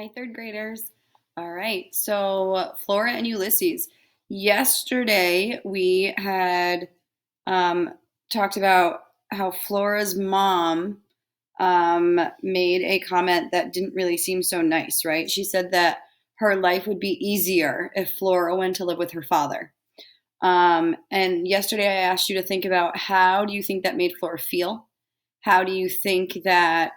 Hi, third graders. All right, so Flora and Ulysses. Yesterday we had um, talked about how Flora's mom made a comment that didn't really seem so nice, right? She said that her life would be easier if Flora went to live with her father. And yesterday I asked you to think about how do you think that made Flora feel? How do you think that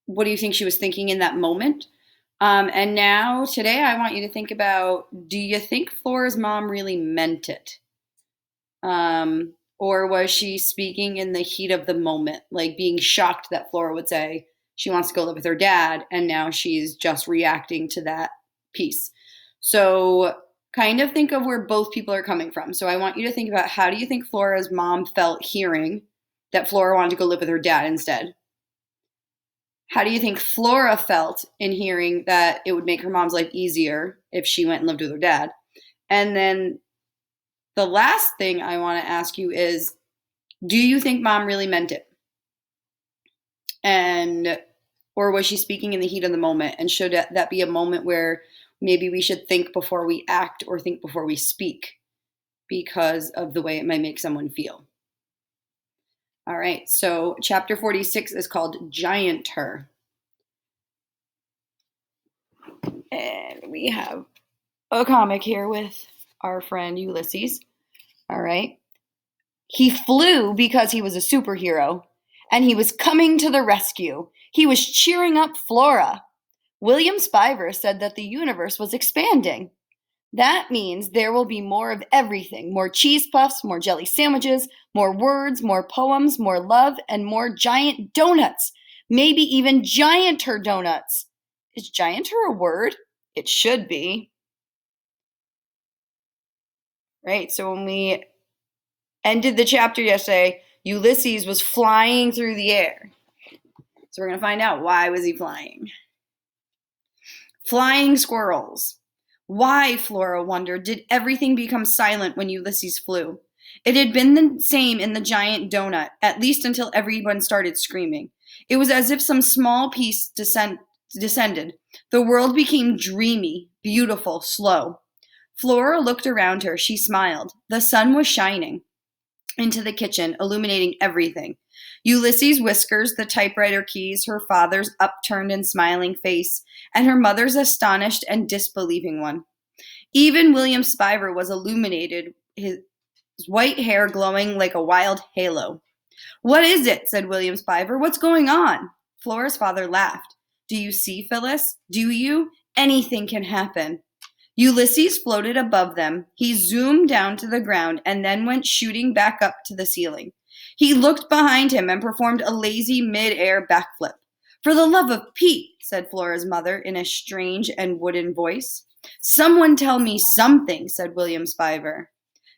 what do you think she was thinking in that moment? And now, today, I want you to think about, do you think Flora's mom really meant it? Or was she speaking in the heat of the moment, like being shocked that Flora would say she wants to go live with her dad, and now she's just reacting to that piece? So, kind of think of where both people are coming from. So, I want you to think about, how do you think Flora's mom felt hearing that Flora wanted to go live with her dad instead? How do you think Flora felt in hearing that it would make her mom's life easier if she went and lived with her dad? And then the last thing I want to ask you is, do you think mom really meant it? And or was she speaking in the heat of the moment? And should that be a moment where maybe we should think before we act or think before we speak because of the way it might make someone feel? All right, so chapter 46 is called Giant Her. And we have a comic here with our friend Ulysses. All right. He flew because he was a superhero, and he was coming to the rescue. He was cheering up Flora. William Spiver said that the universe was expanding. That means there will be more of everything: more cheese puffs, more jelly sandwiches, more words, more poems, more love, and more giant donuts. Maybe even gianter donuts. Is gianter a word? It should be. Right? So when we ended the chapter yesterday, Ulysses was flying through the air. So we're going to find out, why was he flying? Flying squirrels. Why, Flora wondered, did everything become silent when Ulysses flew? It had been the same in the giant donut, at least until everyone started screaming. It was as if some small piece descended. The world became dreamy, beautiful, slow. Flora looked around her. She smiled. The sun was shining into the kitchen, illuminating everything. Ulysses' whiskers, the typewriter keys, her father's upturned and smiling face, and her mother's astonished and disbelieving one. Even William Spiver was illuminated, his white hair glowing like a wild halo. "What is it?" said William Spiver. "What's going on?" Flora's father laughed. "Do you see, Phyllis? Do you? Anything can happen." Ulysses floated above them. He zoomed down to the ground and then went shooting back up to the ceiling. He looked behind him and performed a lazy mid-air backflip. "For the love of Pete," said Flora's mother in a strange and wooden voice. "Someone tell me something," said William Spiver.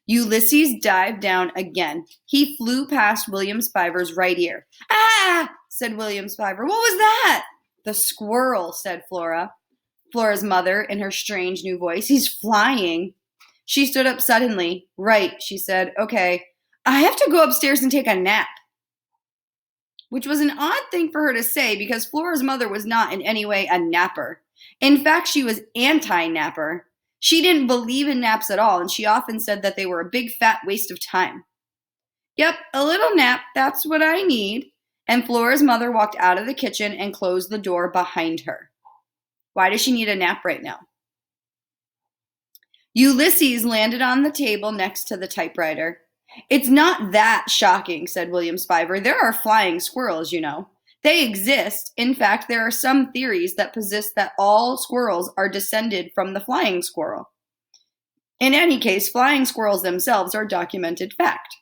Ulysses dived down again. He flew past William Spiver's right ear. "Ah!" said William Spiver. "What was that?" "The squirrel," said Flora's mother in her strange new voice. "He's flying." She stood up suddenly. "Right," she said. "Okay, I have to go upstairs and take a nap." Which was an odd thing for her to say, because Flora's mother was not in any way a napper. In fact, she was anti-napper. She didn't believe in naps at all, and she often said that they were a big fat waste of time. "Yep, a little nap, that's what I need." And Flora's mother walked out of the kitchen and closed the door behind her. Why does she need a nap right now? Ulysses landed on the table next to the typewriter. "It's not that shocking," said William Spiver. "There are flying squirrels, you know. They exist. In fact, there are some theories that posit that all squirrels are descended from the flying squirrel. In any case, flying squirrels themselves are documented fact."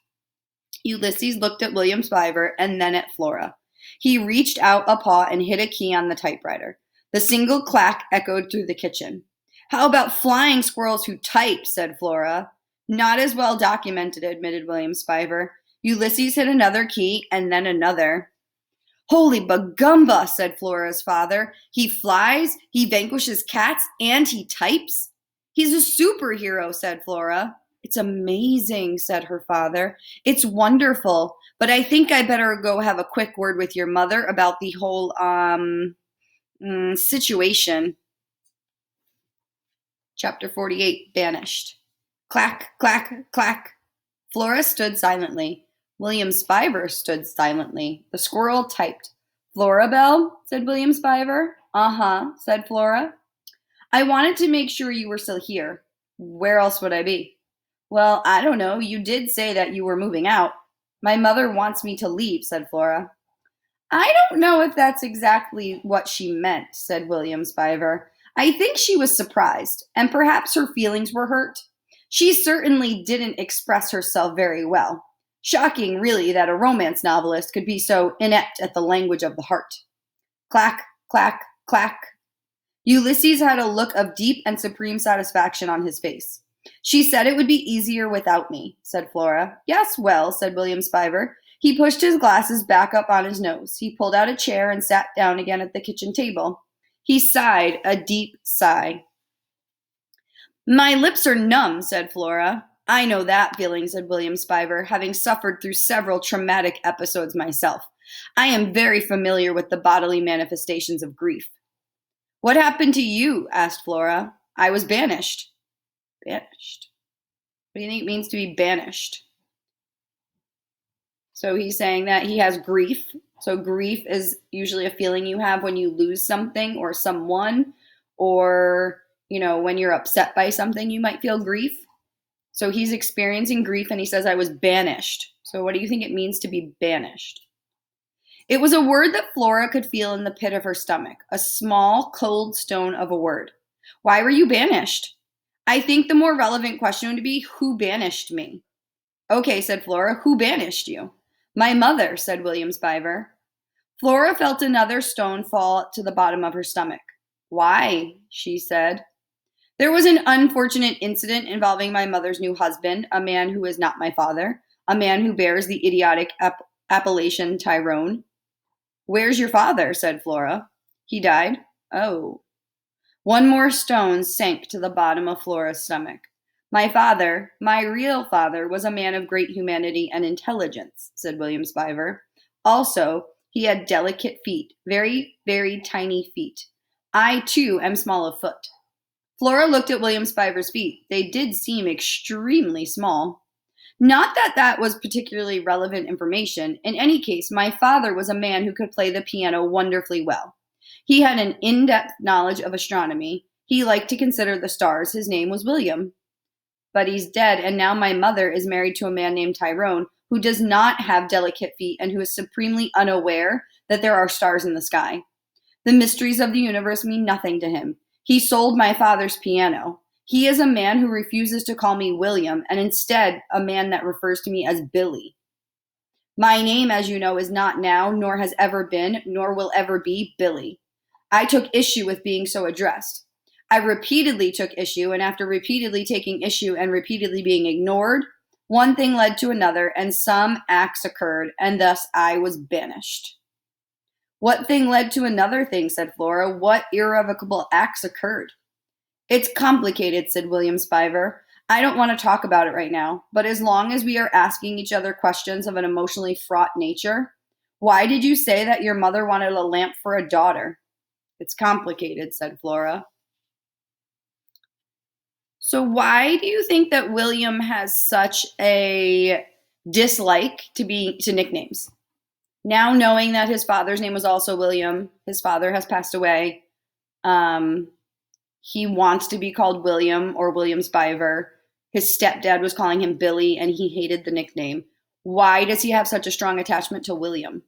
Ulysses looked at William Spiver and then at Flora. He reached out a paw and hit a key on the typewriter. The single clack echoed through the kitchen. "How about flying squirrels who type?" said Flora. "Not as well documented," admitted William Spiver. Ulysses hit another key and then another. "Holy bagumba," said Flora's father. "He flies, he vanquishes cats, and he types?" "He's a superhero," said Flora. It's amazing, said her father. It's wonderful, but I think I better go have a quick word with your mother about the whole, situation. Chapter 48, Banished. Clack, clack, clack. Flora stood silently. William Spiver stood silently. The squirrel typed. Flora Bell, said William Spiver. Uh-huh, said Flora. I wanted to make sure you were still here. Where else would I be? Well, I don't know. You did say that you were moving out. My mother wants me to leave, said Flora. I don't know if that's exactly what she meant, said William Spiver. I think she was surprised, and perhaps her feelings were hurt. She certainly didn't express herself very well. Shocking, really, that a romance novelist could be so inept at the language of the heart. Clack, clack, clack. Ulysses had a look of deep and supreme satisfaction on his face. She said it would be easier without me, said Flora. Yes, well, said William Spiver. He pushed his glasses back up on his nose. He pulled out a chair and sat down again at the kitchen table. He sighed a deep sigh. My lips are numb, said Flora. I know that feeling, said William Spiver, having suffered through several traumatic episodes myself. I am very familiar with the bodily manifestations of grief. What happened to you? Asked Flora. I was banished. Banished. What do you think it means to be banished? So he's saying that he has grief. So grief is usually a feeling you have when you lose something or someone, or, when you're upset by something, you might feel grief. So he's experiencing grief and he says, I was banished. So what do you think it means to be banished? It was a word that Flora could feel in the pit of her stomach, a small, cold stone of a word. Why were you banished? I think the more relevant question would be, who banished me? Okay, said Flora, who banished you? My mother, said William Spiver. Flora felt another stone fall to the bottom of her stomach. Why? She said. There was an unfortunate incident involving my mother's new husband, a man who is not my father, a man who bears the idiotic appellation Tyrone. Where's your father? Said Flora. He died. Oh. One more stone sank to the bottom of Flora's stomach. My father, my real father, was a man of great humanity and intelligence, said William Spiver. Also, he had delicate feet, very, very tiny feet. I, too, am small of foot. Flora looked at William Spiver's feet. They did seem extremely small. Not that that was particularly relevant information. In any case, my father was a man who could play the piano wonderfully well. He had an in-depth knowledge of astronomy. He liked to consider the stars. His name was William. But he's dead, and now my mother is married to a man named Tyrone, who does not have delicate feet and who is supremely unaware that there are stars in the sky. The mysteries of the universe mean nothing to him. He sold my father's piano. He is a man who refuses to call me William, and instead a man that refers to me as Billy. My name, as you know, is not now, nor has ever been, nor will ever be, Billy. I took issue with being so addressed. I repeatedly took issue, and after repeatedly taking issue and repeatedly being ignored, one thing led to another, and some acts occurred, and thus I was banished. What thing led to another thing, said Flora. What irrevocable acts occurred? It's complicated, said William Spiver. I don't want to talk about it right now, but as long as we are asking each other questions of an emotionally fraught nature, why did you say that your mother wanted a lamp for a daughter? It's complicated, said Flora. So why do you think that William has such a dislike to nicknames? Now knowing that his father's name was also William, his father has passed away. He wants to be called William or William Spiver. His stepdad was calling him Billy, and he hated the nickname. Why does he have such a strong attachment to William?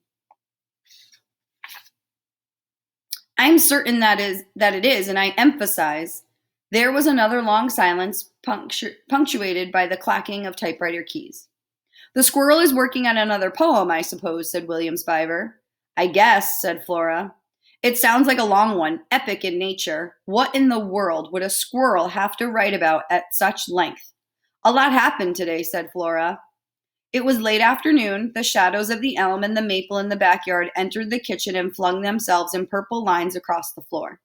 I'm certain that it is, and I emphasize. There was another long silence, punctuated by the clacking of typewriter keys. The squirrel is working on another poem, I suppose, said William Spiver. I guess, said Flora. It sounds like a long one, epic in nature. What in the world would a squirrel have to write about at such length? A lot happened today, said Flora. It was late afternoon. The shadows of the elm and the maple in the backyard entered the kitchen and flung themselves in purple lines across the floor.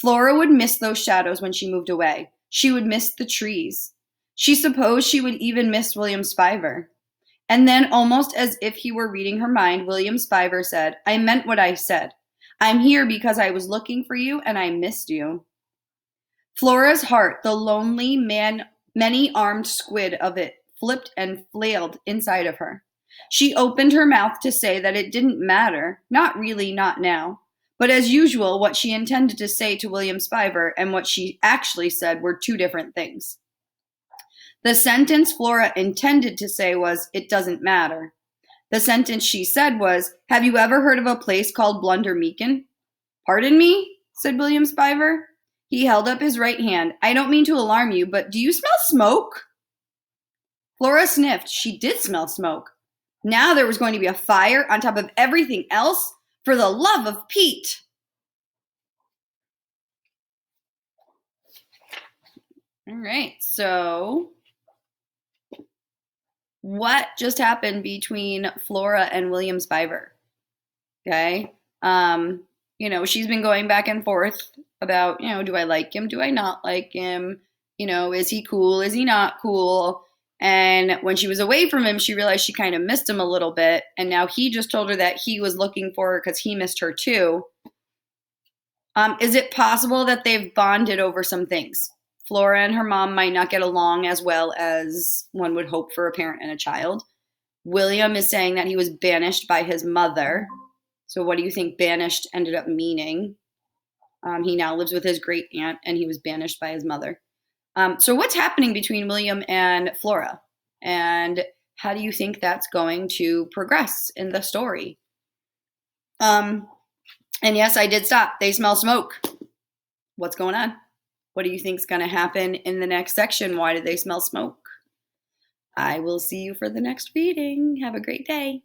Flora would miss those shadows when she moved away. She would miss the trees. She supposed she would even miss William Spiver. And then, almost as if he were reading her mind, William Spiver said, I meant what I said. I'm here because I was looking for you and I missed you. Flora's heart, the lonely, many-armed squid of it, flipped and flailed inside of her. She opened her mouth to say that it didn't matter, not really, not now. But as usual, what she intended to say to William Spiver and what she actually said were two different things. The sentence Flora intended to say was, it doesn't matter. The sentence she said was, have you ever heard of a place called Blunder Meakin? Pardon me? Said William Spiver. He held up his right hand. I don't mean to alarm you, but do you smell smoke? Flora sniffed. She did smell smoke. Now there was going to be a fire on top of everything else. For the love of Pete. All right, so what just happened between Flora and William Spiver? Okay. She's been going back and forth about, do I like him? Do I not like him? Is he cool? Is he not cool? And when she was away from him, she realized she kind of missed him a little bit. And now he just told her that he was looking for her because he missed her too. Is it possible that they've bonded over some things? Flora and her mom might not get along as well as one would hope for a parent and a child. William is saying that he was banished by his mother. So what do you think banished ended up meaning? He now lives with his great aunt and he was banished by his mother. So what's happening between William and Flora? And how do you think that's going to progress in the story? And yes, I did stop. They smell smoke. What's going on? What do you think is going to happen in the next section? Why did they smell smoke? I will see you for the next reading. Have a great day.